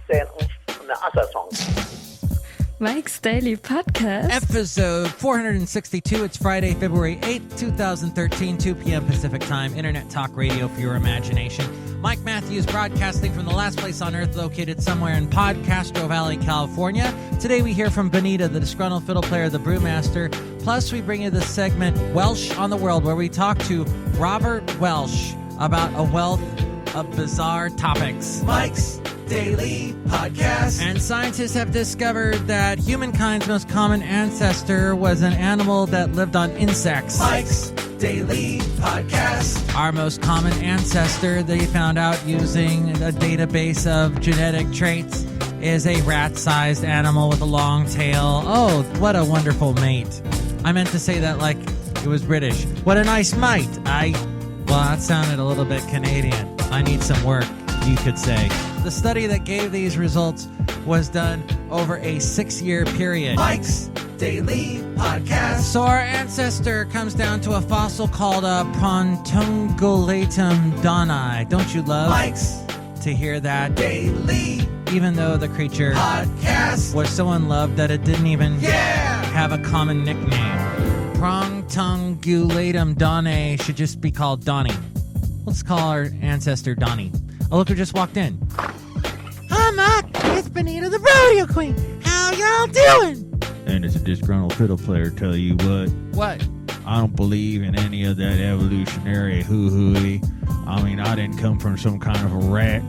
send an other song. Mike's Daily Podcast. Episode 462. It's Friday, February 8th, 2013, 2 p.m. Pacific Time. Internet talk radio for your imagination. Mike Matthews broadcasting from the last place on Earth located somewhere in Podcastro Valley, California. Today we hear from Benita, the disgruntled fiddle player, the brewmaster. Plus we bring you the segment Welsh on the World, where we talk to Robert Welsh about a wealth of bizarre topics. Mike's Daily Podcast. And scientists have discovered that humankind's most common ancestor was an animal that lived on insects. Mike's Daily Podcast. Our most common ancestor, they found out using a database of genetic traits, is a rat-sized animal with a long tail. Oh, what a wonderful mate. I meant to say that like it was British. What a nice mate. Well, that sounded a little bit Canadian. I need some work, you could say. The study that gave these results was done over a 6-year period. Mike's Daily Podcast. So our ancestor comes down to a fossil called a Prontungulatum doni. Don't you love Mike's to hear that? Daily Even though the creature Podcast was so unloved that it didn't even Yeah! have a common nickname. Prontungulatum doni should just be called Donnie. Let's call our ancestor Donnie. Oh, look who just walked in. Hi, Mike. It's Benita, the rodeo queen. How y'all doing? And it's a disgruntled fiddle player, tell you what. What? I don't believe in any of that evolutionary hoo-hooey. I mean, I didn't come from some kind of a rat.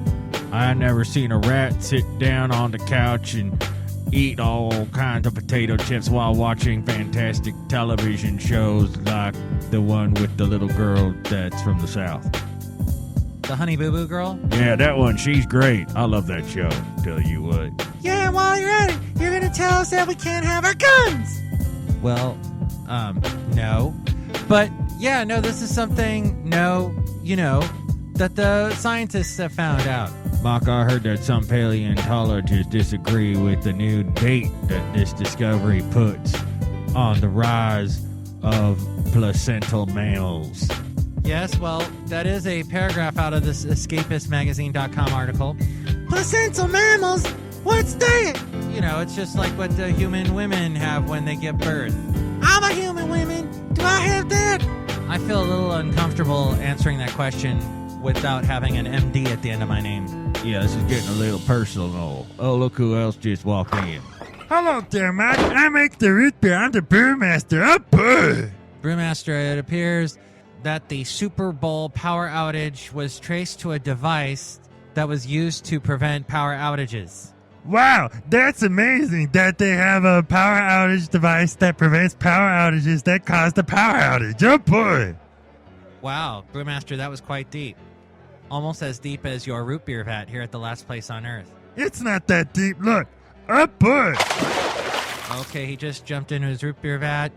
I never seen a rat sit down on the couch and eat all kinds of potato chips while watching fantastic television shows like the one with the little girl that's from the South. The Honey Boo Boo Girl? Yeah, that one, she's great. I love that show, tell you what. Yeah, while you're at it, you're going to tell us that we can't have our guns. Well, no. But, yeah, no, this is something, that the scientists have found out. Mark, I heard that some paleontologists disagree with the new date that this discovery puts on the rise of placental mammals. Yes, well, that is a paragraph out of this escapistmagazine.com article. Placental mammals? What's that? It's just like what the human women have when they give birth. I'm a human woman. Do I have that? I feel a little uncomfortable answering that question without having an MD at the end of my name. Yeah, this is getting a little personal. Oh, look who else just walked in. Hello there, Mike. I'm Mike the Root Beer. I'm the brewmaster. Oh, boy. Brewmaster, it appears that the Super Bowl power outage was traced to a device that was used to prevent power outages. Wow, that's amazing that they have a power outage device that prevents power outages that caused a power outage. Oh, boy. Wow, Brewmaster, that was quite deep. Almost as deep as your root beer vat here at the last place on Earth. It's not that deep. Look. Oh, boy. Okay, he just jumped into his root beer vat,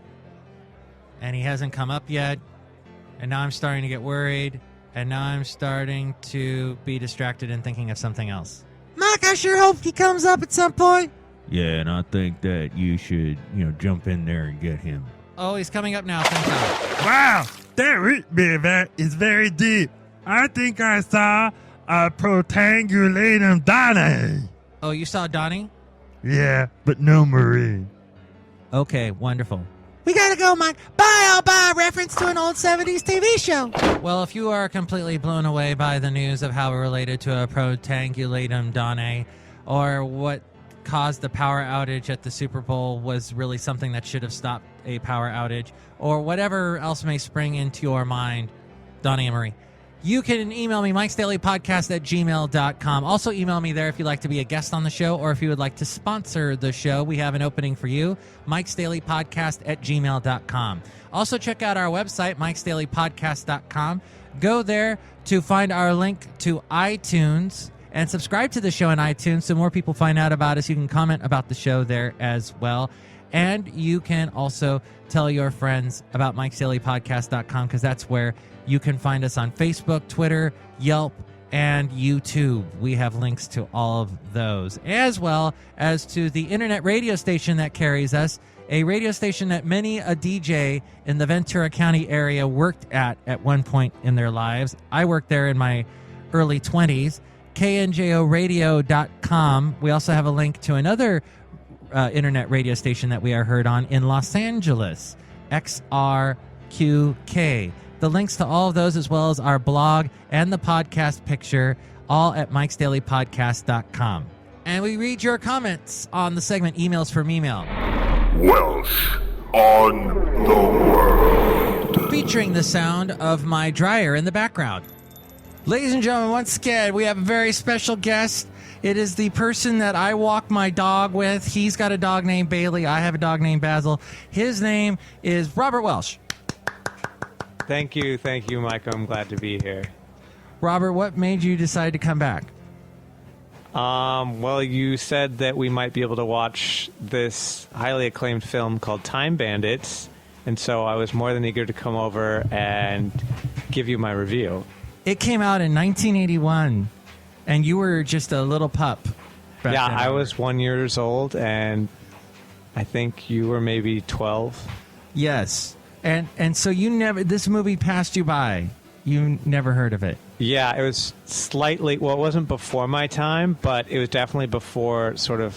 and he hasn't come up yet. And now I'm starting to get worried, and now I'm starting to be distracted and thinking of something else. Mike, I sure hope he comes up at some point. Yeah, and I think that you should, jump in there and get him. Oh, he's coming up now, thank God. Wow, that root beer vat is very deep. I think I saw a Prontungulatum doni. Oh, you saw Donnie? Yeah, but no Marie. Okay, wonderful. We gotta go, Mike. Bye, I'll buy a reference to an old 70s TV show. Well, if you are completely blown away by the news of how we're related to a Prontungulatum doni, or what caused the power outage at the Super Bowl was really something that should have stopped a power outage, or whatever else may spring into your mind, Donnie and Marie, you can email me, mikesdailypodcast@gmail.com. Also email me there if you'd like to be a guest on the show, or if you would like to sponsor the show. We have an opening for you, mikesdailypodcast@gmail.com. Also check out our website, mikesdailypodcast.com. Go there to find our link to iTunes and subscribe to the show on iTunes so more people find out about us. You can comment about the show there as well. And you can also tell your friends about mikesdailypodcast.com, because that's where you can find us on Facebook, Twitter, Yelp, and YouTube. We have links to all of those, as well as to the internet radio station that carries us, a radio station that many a DJ in the Ventura County area worked at one point in their lives. I worked there in my early 20s. knjoradio.com. We also have a link to another internet radio station that we are heard on in Los Angeles, XRQK. The links to all of those, as well as our blog and the podcast picture, all at mikesdailypodcast.com. And we read your comments on the segment Emails from Email. Welsh on the world. Featuring the sound of my dryer in the background. Ladies and gentlemen, once again, we have a very special guest. It is the person that I walk my dog with. He's got a dog named Bailey. I have a dog named Basil. His name is Robert Welsh. Thank you, Mike. I'm glad to be here. Robert, what made you decide to come back? Well, you said that we might be able to watch this highly acclaimed film called Time Bandits, and so I was more than eager to come over and give you my review. It came out in 1981, and you were just a little pup. Back Yeah, then. I was 1 year old, and I think you were maybe 12. Yes. And so you never, this movie passed you by. You never heard of it. Yeah, it was slightly, well, it wasn't before my time, but it was definitely before sort of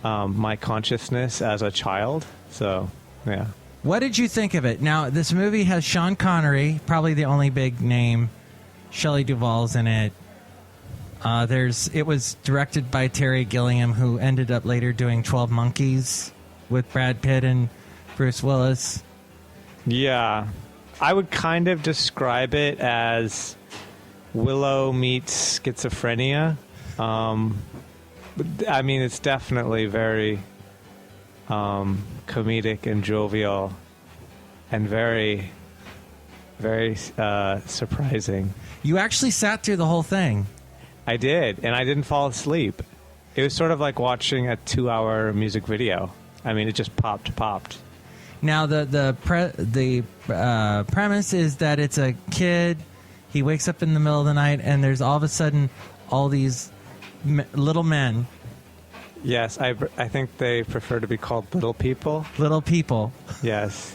my consciousness as a child. So, yeah. What did you think of it? Now, this movie has Sean Connery, probably the only big name. Shelley Duvall's in it. It was directed by Terry Gilliam, who ended up later doing 12 Monkeys with Brad Pitt and Bruce Willis. Yeah. I would kind of describe it as Willow meets schizophrenia. I mean, it's definitely very comedic and jovial and very, very surprising. You actually sat through the whole thing. I did, and I didn't fall asleep. It was sort of like watching a 2-hour music video. I mean, it just popped. Now, the premise is that it's a kid. He wakes up in the middle of the night, and there's all of a sudden all these little men. Yes, I think they prefer to be called little people. Little people. Yes.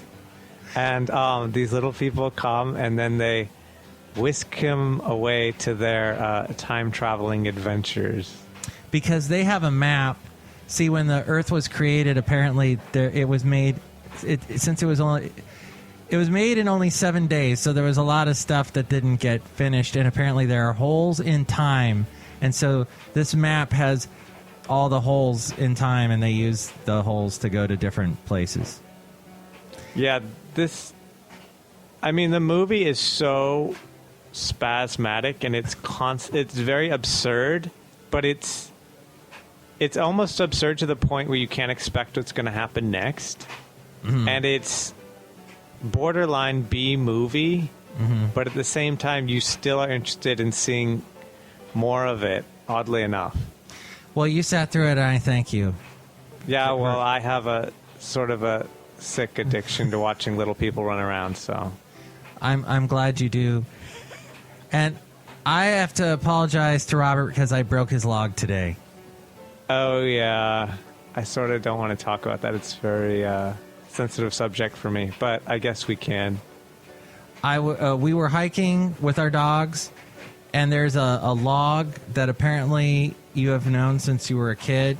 And these little people come, and then they whisk him away to their time-traveling adventures. Because they have a map. See, when the Earth was created, apparently it was made... Since it was made in only 7 days, so there was a lot of stuff that didn't get finished, and apparently there are holes in time, and so this map has all the holes in time, and they use the holes to go to different places. Yeah, I mean, the movie is so spasmodic, and it's very absurd, but it's almost absurd to the point where you can't expect what's going to happen next. Mm-hmm. And it's borderline B movie, but at the same time, you still are interested in seeing more of it, oddly enough. Well, you sat through it, and I thank you. Yeah, well, I have a sort of a sick addiction to watching little people run around, so. I'm glad you do. And I have to apologize to Robert because I broke his log today. Oh, yeah. I sort of don't want to talk about that. It's very... sensitive subject for me, but I guess we can. We were hiking with our dogs, and there's a log that apparently you have known since you were a kid.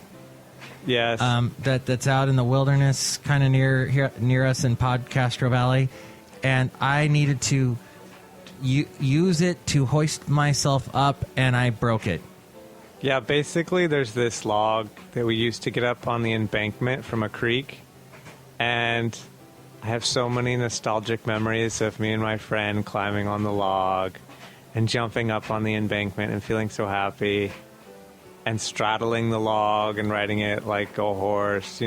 Yes. That's out in the wilderness, kind of near us in Podcastro Valley, and I needed to use it to hoist myself up, and I broke it. Yeah, basically there's this log that we used to get up on the embankment from a creek. And I have so many nostalgic memories of me and my friend climbing on the log and jumping up on the embankment and feeling so happy and straddling the log and riding it like a horse,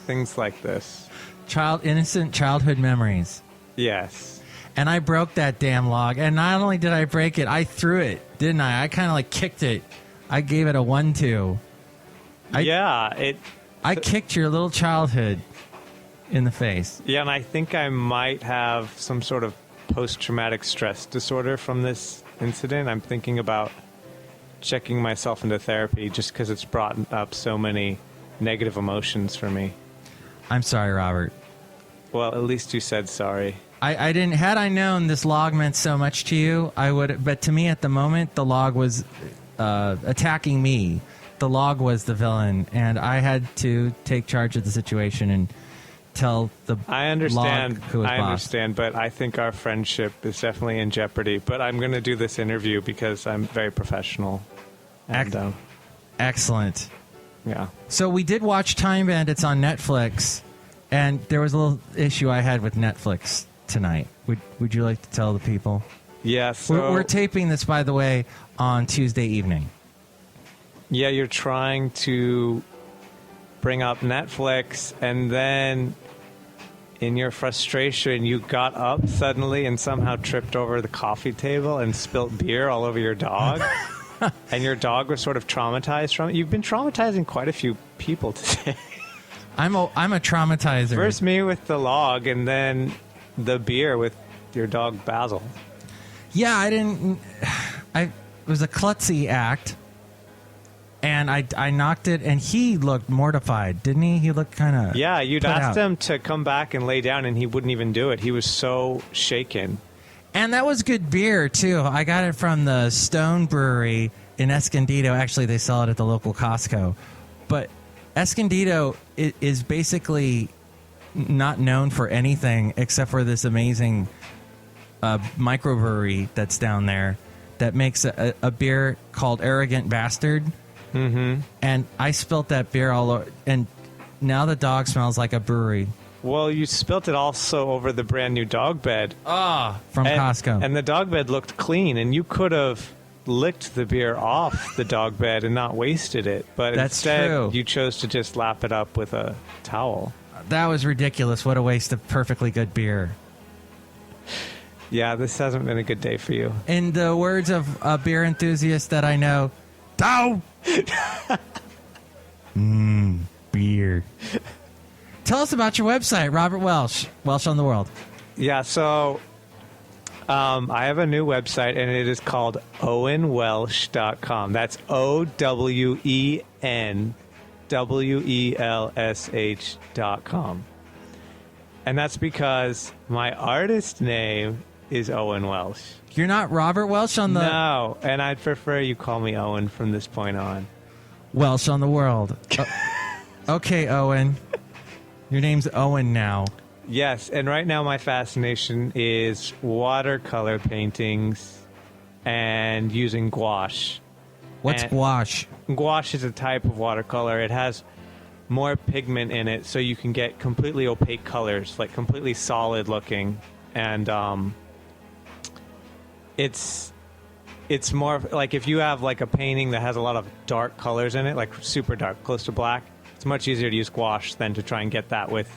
things like this. Innocent childhood memories. Yes. And I broke that damn log. And not only did I break it, I threw it, didn't I? I kind of kicked it. I gave it a 1-2. I kicked your little childhood in the face. Yeah, and I think I might have some sort of post-traumatic stress disorder from this incident. I'm thinking about checking myself into therapy just because it's brought up so many negative emotions for me. I'm sorry, Robert. Well, at least you said sorry. I didn't. Had I known this log meant so much to you, I would. But to me, at the moment, the log was attacking me. The log was the villain, and I had to take charge of the situation and tell the I understand. log who was I boss. understand, but I think our friendship is definitely in jeopardy. But I'm going to do this interview because I'm very professional. And, Excellent. yeah. So we did watch Time Bandits on Netflix, and there was a little issue I had with Netflix tonight. Would you like to tell the people? Yeah, so We're taping this, by the way, on Tuesday evening. yeah, you're trying to bring up Netflix, and then in your frustration, you got up suddenly and somehow tripped over the coffee table and spilt beer all over your dog. And your dog was sort of traumatized from it. You've been traumatizing quite a few people today. I'm a traumatizer. First me with the log, and then the beer with your dog Basil. Yeah, it was a klutzy act, and I knocked it, and he looked mortified, didn't he? He looked kind of Yeah, you'd asked him to come back and lay down, and he wouldn't even do it. He was so shaken. And that was good beer, too. I got it from the Stone Brewery in Escondido. Actually, they sell it at the local Costco. But Escondido is basically not known for anything except for this amazing microbrewery that's down there that makes a beer called Arrogant Bastard. Mm-hmm. And I spilt that beer all over. And now the dog smells like a brewery. Well, you spilt it also over the brand new dog bed. From Costco. And the dog bed looked clean, and you could have licked the beer off the dog bed and not wasted it. But That's instead, true. you chose to just lap it up with a towel. That was ridiculous. What a waste of perfectly good beer. Yeah, this hasn't been a good day for you. In the words of a beer enthusiast that I know, Dow! Beer. Tell us about your website, Robert Welsh, Welsh on the World. Yeah, so I have a new website, and it is called owenwelsh.com. That's OwenWelsh.com. And that's because my artist name is Owen Welsh. You're not Robert Welsh on the No, and I'd prefer you call me Owen from this point on. Welsh on the World. Okay, Owen. Your name's Owen now. Yes, and right now my fascination is watercolor paintings and using gouache. What's And- gouache? Gouache is a type of watercolor. It has more pigment in it, so you can get completely opaque colors, like completely solid looking. And it's more like if you have like a painting that has a lot of dark colors in it, like super dark, close to black, it's much easier to use gouache than to try and get that with,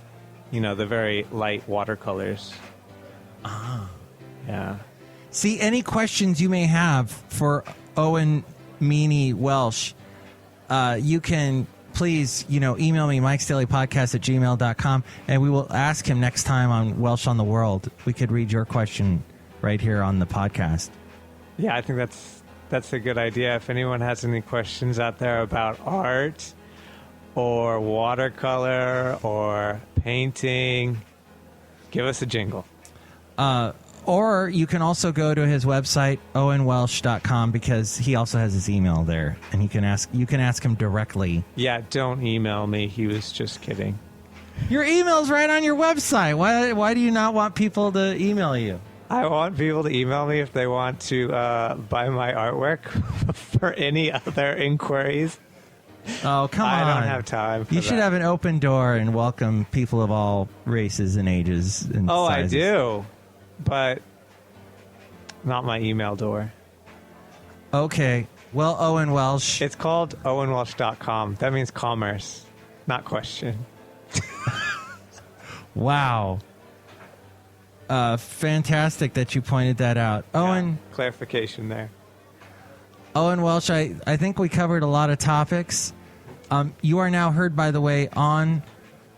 the very light watercolors. Yeah. See, any questions you may have for Owen Meany Welsh, you can please, email me, mikesdailypodcast@gmail.com, and we will ask him next time on Welsh on the World. We could read your question right here on the podcast. Yeah, I think that's a good idea. If anyone has any questions out there about art or watercolor or painting, give us a jingle. Or you can also go to his website, owenwelsh.com, because he also has his email there, and you can ask him directly. Yeah, don't email me. He was just kidding. Your email's right on your website. Why do you not want people to email you? I want people to email me if they want to buy my artwork. For any other inquiries, Oh, come on. I don't have time for You should that. have an open door and welcome people of all races and ages and Oh, sizes. I do, but not my email door. Okay. Well, Owen Welsh. It's called owenwelsh.com. That means commerce, not question. Wow. Fantastic that you pointed that out. Owen Clarification there. Owen Welsh, I think we covered a lot of topics. You are now heard, by the way, on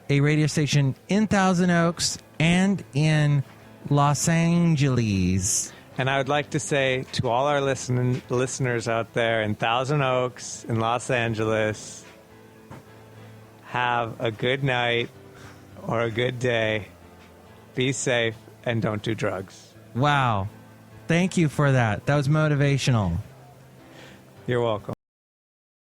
a radio station in Thousand Oaks and in Los Angeles. And I would like to say to all our listeners out there in Thousand Oaks, in Los Angeles, have a good night or a good day. Be safe and don't do drugs. Wow. Thank you for that. That was motivational. You're welcome.